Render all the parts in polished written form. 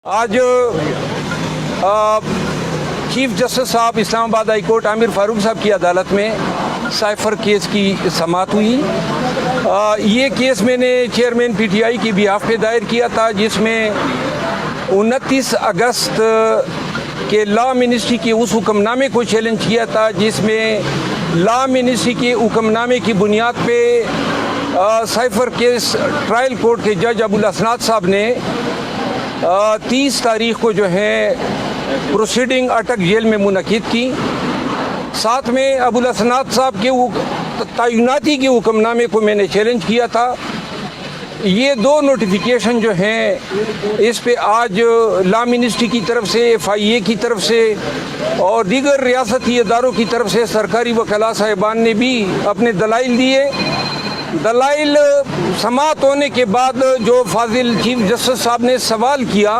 आज chief justice साहब Islamabad high court Aamir Farooq साहब की अदालत में साइफर केस की समाअत हुई। ये केस मैंने चेयरमैन पीटीआई की बिहाफ पे दायर किया था, जिसमें 29 अगस्त के लॉ मिनिस्ट्री के उस हुक्मनामे को चैलेंज किया था, जिसमें लॉ मिनिस्ट्री के हुक्मनामे की बुनियाद पे साइफर केस ट्रायल कोर्ट के जज अबुल असनाद साहब ने 30 तारीख को जो है प्रोसीडिंग अटक जेल में मुनक़िद की। साथ में अबुल असनाद साहब के तैनाती के हुक्मनामे को मैंने चैलेंज किया था। ये दो नोटिफिकेशन जो हैं इस पे आज लॉ मिनिस्ट्री की तरफ से, FIA की तरफ से और दीगर रियासती इदारों की तरफ से सरकारी वकला साहिबान ने भी अपने दलाइल दिए। दलाइल समाअत होने के बाद जो फाजिल चीफ जस्टिस साहब ने सवाल किया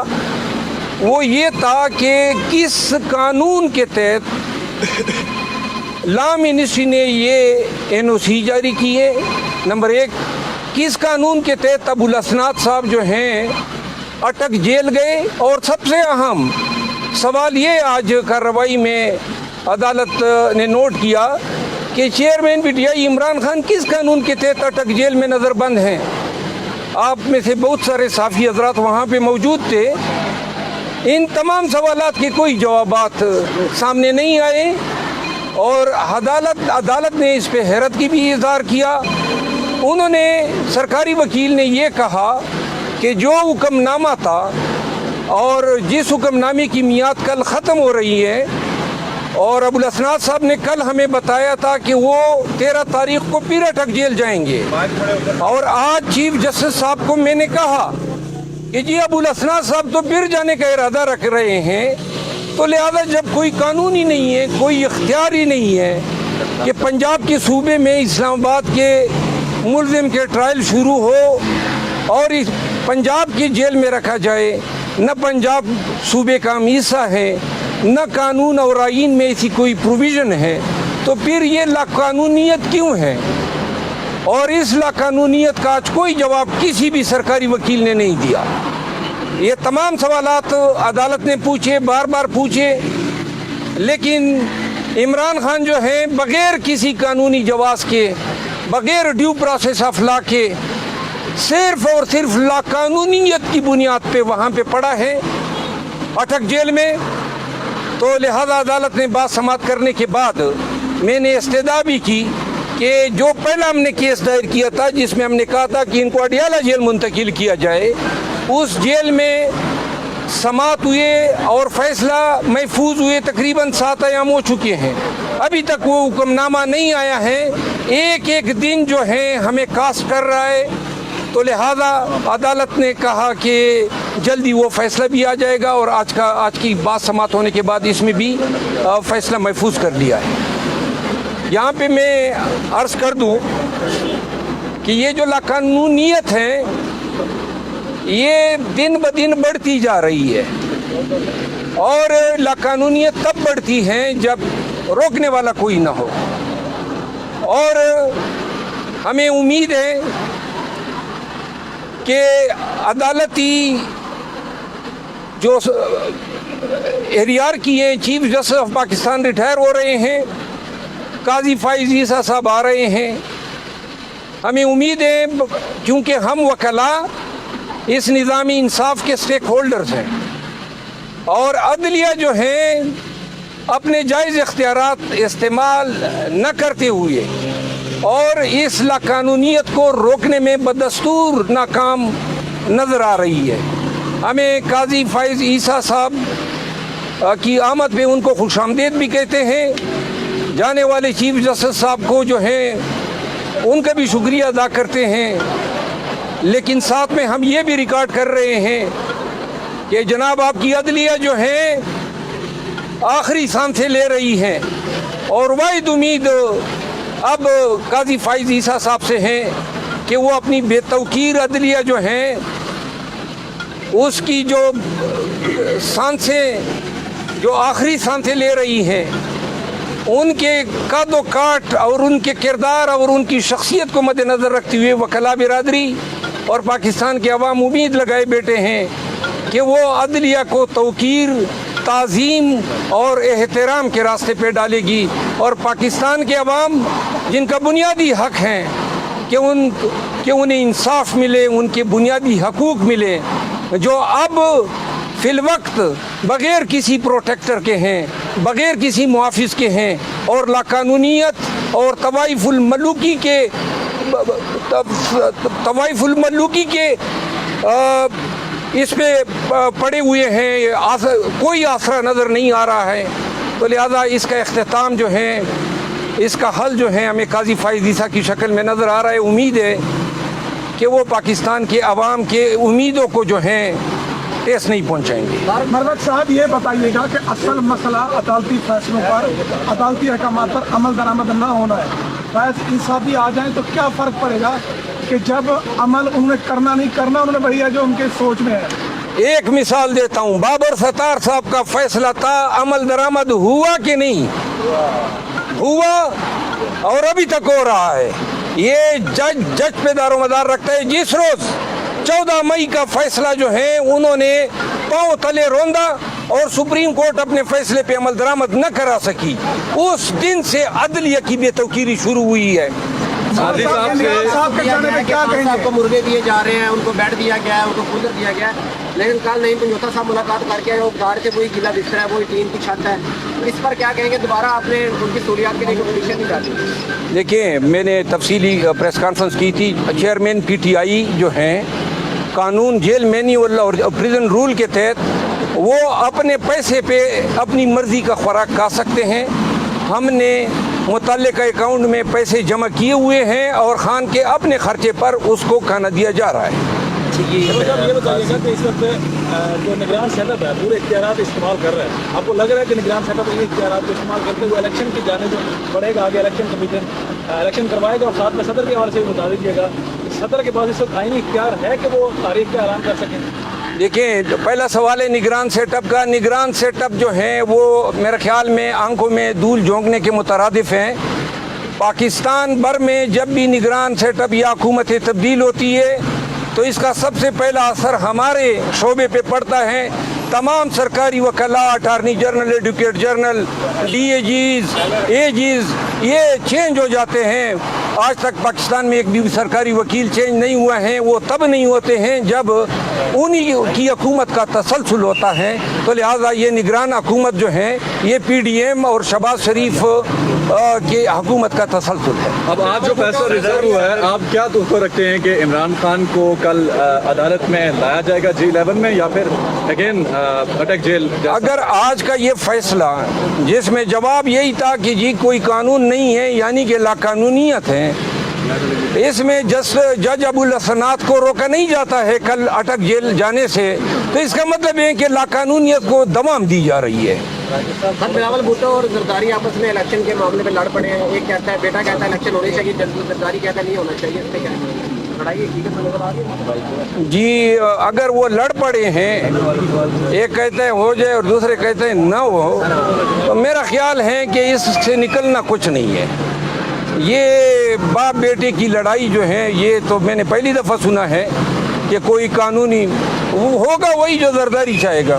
वो ये था कि किस कानून के तहत लॉ मिनिस्ट्री ने ये NOC जारी की है। नंबर एक, किस कानून के तहत अबुल असनाद साहब जो हैं अटक जेल गए, और सबसे अहम सवाल ये आज कार्रवाई में अदालत ने नोट किया कि चेयरमैन पीटीआई इमरान खान किस कानून के तहत अटक जेल में नज़रबंद हैं। आप में से बहुत सारे साफ़ी हजरात वहाँ पे मौजूद थे। इन तमाम सवालात के कोई जवाबात सामने नहीं आए और अदालत ने इस पे हैरत की भी इज़हार किया। उन्होंने, सरकारी वकील ने ये कहा कि जो हुक्मनामा था और जिस हुक्मनामे की मियाद कल ख़त्म हो रही है, और अबुल असनाद साहब ने कल हमें बताया था कि वो 13 तारीख को फिर अटक जेल जाएंगे, और आज चीफ जस्टिस साहब को मैंने कहा कि जी अबुल असनाद साहब तो फिर जाने का इरादा रख रहे हैं, तो लिहाजा जब कोई कानून ही नहीं है, कोई इख्तियार ही नहीं है कि पंजाब के सूबे में इस्लामाबाद के मुल्ज़िम के ट्रायल शुरू हो और इस पंजाब की जेल में रखा जाए, न पंजाब सूबे का हिस्सा है, न कानून और आइन में ऐसी कोई प्रोविज़न है, तो फिर ये लाकानूनियत क्यों है? और इस लाकानूनियत का आज कोई जवाब किसी भी सरकारी वकील ने नहीं दिया। ये तमाम सवालात अदालत ने पूछे, बार बार पूछे, लेकिन इमरान खान जो है बग़ैर किसी कानूनी जवाब के, बग़ैर ड्यू प्रोसेस ऑफ लॉ के, सिर्फ़ और सिर्फ लाकानूनियत की बुनियाद पे वहाँ पे पड़ा है अटक जेल में। तो लिहाजा अदालत ने बात समाप्त करने के बाद मैंने इस्तदा भी की कि जो पहला हमने केस दायर किया था, जिसमें हमने कहा था कि इनको अडियाला जेल मुंतकिल किया जाए, उस जेल में समाअत हुए और फैसला महफूज हुए तकरीबन 7 अयाम हो चुके हैं। अभी तक वो हुक्मनामा नहीं आया है। एक एक दिन जो है हमें कास्ट कर रहा है। तो लिहाजा अदालत ने कहा कि जल्दी वो फैसला भी आ जाएगा, और आज की बात समाप्त होने के बाद इसमें भी फैसला महफूज कर लिया है। यहाँ पे मैं अर्ज़ कर दूँ कि ये जो लाकानूनियत है ये दिन ब दिन बढ़ती जा रही है, और लाकानूनियत तब बढ़ती है जब रोकने वाला कोई ना हो। और हमें उम्मीद है कि अदालती जो एहरियार किए chief justice of Pakistan retire हो रहे हैं, काजी फाइज ईसा साहब आ रहे हैं, हमें उम्मीद है, क्योंकि हम वकला इस निज़ामी इंसाफ के स्टेक होल्डर्स हैं, और अदलिया जो है अपने जायज़ इख्तियारात इस्तेमाल न करते हुए और इस लाकानूनियत को रोकने में बदस्तूर नाकाम नज़र आ रही है। हमें काजी फाइज ईसा साहब की आमद पे उनको खुशामदीद भी कहते हैं। जाने वाले चीफ जस्टिस साहब को जो है उनका भी शुक्रिया अदा करते हैं, लेकिन साथ में हम ये भी रिकॉर्ड कर रहे हैं कि जनाब आपकी अदलिया जो है आखिरी सांसें ले रही हैं, और वाहिद उम्मीद अब काजी फाइज ईसा साहब से हैं कि वो अपनी बेतौकीर अदलिया जो हैं उसकी जो सांसें, जो आखिरी सांसें ले रही हैं, उनके कद व काट और उनके किरदार और उनकी शख्सियत को मद्देनज़र रखते हुए वकला बिरादरी और पाकिस्तान के अवाम उम्मीद लगाए बैठे हैं کہ وہ عدلیہ کو توقیر، تعظیم اور احترام کے راستے پہ ڈالے گی، اور پاکستان کے عوام جن کا بنیادی حق ہے کہ انہیں انصاف ملے، ان کے بنیادی حقوق ملے، جو اب فی الوقت بغیر کسی پروٹیکٹر کے ہیں، بغیر کسی محافظ کے ہیں، اور لاقانونیت اور طوائف الملوکی کے اس پہ پڑے ہوئے ہیں، کوئی آسرا نظر نہیں آ رہا ہے۔ تو لہذا اس کا اختتام جو ہے، اس کا حل جو ہے ہمیں قاضی فائز عیسیٰ کی شکل میں نظر آ رہا ہے۔ امید ہے کہ وہ پاکستان کے عوام کے امیدوں کو جو ہیں ٹیس نہیں پہنچائیں گے۔ مربت صاحب یہ بتائیے گا کہ اصل مسئلہ عدالتی فیصلوں پر، عدالتی احکامات پر عمل درآمد نہ ہونا ہے۔ فیض انصافی آ جائیں تو کیا فرق پڑے گا کہ جب عمل انہوں نے کرنا نہیں کرنا، انہوں نے وہی ہے جو ان کے سوچ میں ہے۔ ایک مثال دیتا ہوں، بابر ستار صاحب کا فیصلہ تھا، عمل درآمد ہوا کہ نہیں ہوا، اور ابھی تک ہو رہا ہے۔ یہ جج پہ دار و مدار رکھتا ہے۔ جس روز 14 مئی کا فیصلہ جو ہے انہوں نے پاؤں تلے روندا اور سپریم کورٹ اپنے فیصلے پہ عمل درآمد نہ کرا سکی، اس دن سے عدلیہ کی بے توقیری شروع ہوئی ہے۔ صاحب کو مرغے دیے جا رہے ہیں، ان کو بیڈ دیا گیا ہے، ان کو کولر دیا گیا ہے، لیکن کل نہیں پنجوتا صاحب ملاقات کر کے وہ گھر سے وہی گیلا بستر ہے، وہی ٹین کی چھت ہے، اس پر کیا کہیں گے؟ دوبارہ آپ نے ان کی سہولیات کے لیے پٹیشن نہیں ڈالی؟ دیکھیں، میں نے تفصیلی پریس کانفرنس کی تھی۔ چیئرمین پی ٹی آئی جو ہیں، قانون جیل مینیول اور پریزن رول کے تحت وہ اپنے پیسے پہ اپنی مرضی کا خوراک کھا سکتے ہیں۔ ہم نے متعلقہ اکاؤنٹ میں پیسے جمع کیے ہوئے ہیں اور خان کے اپنے خرچے پر اس کو کھانا دیا جا رہا ہے۔ یہ بتائیے گا کہ اس وقت جو نگران سیٹ اپ ہے پورے اختیارات استعمال کر رہا ہے، آپ کو لگ رہا ہے کہ نگران سیٹ اپ یہ اختیارات کو استعمال کرتے ہوئے الیکشن کی جانب بڑھے گا؟ آگے الیکشن کمیشن الیکشن کروائے گا، اور ساتھ میں صدر کے حوالے سے بھی بتا دیجیے گا صدر کے پاس اس وقت آئینی اختیار ہے کہ وہ تاریخ کا اعلان کر سکیں؟ دیکھیں، پہلا سوال ہے نگران سیٹ اپ کا۔ نگران سیٹ اپ جو ہیں وہ میرے خیال میں آنکھوں میں دھول جھونکنے کے مترادف ہیں۔ پاکستان بھر میں جب بھی نگران سیٹ اپ یا حکومتیں تبدیل ہوتی ہے تو اس کا سب سے پہلا اثر ہمارے شعبے پہ پڑتا ہے۔ تمام سرکاری وکلاء، attorney general, advocate general, D A Gs یہ چینج ہو جاتے ہیں۔ آج تک پاکستان میں ایک بھی سرکاری وکیل چینج نہیں ہوا ہے۔ وہ تب نہیں ہوتے ہیں جب انہی کی حکومت کا تسلسل ہوتا ہے۔ تو لہٰذا یہ نگران حکومت جو ہے یہ پی ڈی ایم اور شہباز شریف کی حکومت کا تسلسل ہے۔ اب آج جو فیصلہ ریزرو ہوا ہے، آپ کیا توقع رکھتے ہیں کہ عمران خان کو کل عدالت میں لایا جائے گا G11 میں، یا پھر اگین اٹیک جیل؟ اگر آج کا یہ فیصلہ جس میں جواب یہی تھا کہ جی کوئی قانون نہیں ہے، یعنی کہ لاقانونیت ہے، اس میں جج ابو الحسنات کو روکا نہیں جاتا ہے کل اٹک جیل جانے سے، تو اس کا مطلب ہے کہ لاقانونیت کو دوام دی جا رہی ہے۔ بلاول بھٹو اور زرداری آپس میں الیکشن کے معاملے میں لڑ پڑے ہیں۔ ایک کہتا ہے، بیٹا کہتا ہے الیکشن ہونی چاہیے، زرداری کہتا ہے نہیں ہونا چاہیے، اس پہ کیا ہے؟ لڑائی حقیقت میں نظر آ رہی ہے؟ جی، اگر وہ لڑ پڑے ہیں، ایک کہتے ہیں ہو جائے اور دوسرے کہتے ہیں نہ ہو، تو میرا خیال ہے کہ اس سے نکلنا کچھ نہیں ہے۔ یہ باپ بیٹے کی لڑائی جو ہے یہ تو میں نے پہلی دفعہ سنا ہے کہ کوئی قانونی ہوگا وہی جو زرداری چاہے گا۔